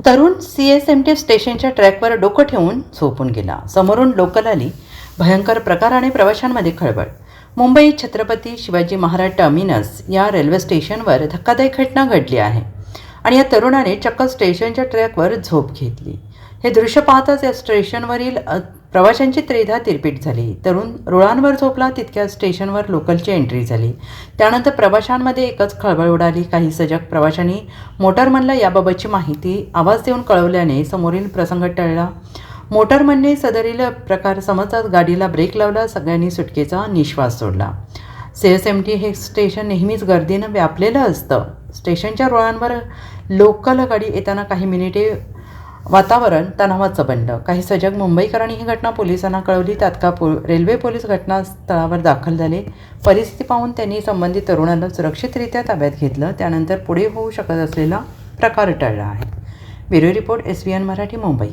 तरुण CSMT स्टेशनच्या ट्रॅकवर डोकं ठेवून झोपून गेला. समोरून लोकल आली. भयंकर प्रकार आणि प्रवाशांमध्ये खळबळ. मुंबई छत्रपती शिवाजी महाराज टर्मिनस या रेल्वे स्टेशनवर धक्कादायक घटना घडली आहे आणि या तरुणाने चक्क स्टेशनच्या ट्रॅकवर झोप घेतली. हे दृश्य पाहताच या स्टेशनवरील प्रवाशांची त्रेधा तिरपीट झाली. तरुण रुळांवर झोपला तितक्या स्टेशनवर लोकलची एंट्री झाली. त्यानंतर प्रवाशांमध्ये एकच खळबळ उडाली. काही सजग प्रवाशांनी मोटरमनला याबाबतची माहिती आवाज देऊन कळवल्याने समोरील प्रसंग टळला. मोटरमनने सदरील प्रकार समजताच गाडीला ब्रेक लावला. सगळ्यांनी सुटकेचा निश्वास सोडला. CSMT हे स्टेशन नेहमीच गर्दीनं व्यापलेलं असतं. स्टेशनच्या रुळांवर लोकल गाडी येताना काही मिनिटे वातावरण तणावाचं बनलं. काही सजग मुंबईकरांनी ही घटना पोलिसांना कळवली. तात्काळ रेल्वे पोलीस घटनास्थळावर दाखल झाले. परिस्थिती पाहून त्यांनी संबंधित तरुणाला सुरक्षितरित्या ताब्यात घेतलं. त्यानंतर पुढे होऊ शकत असलेला प्रकार टळला आहे. Bureau report SVN Marathi, Mumbai.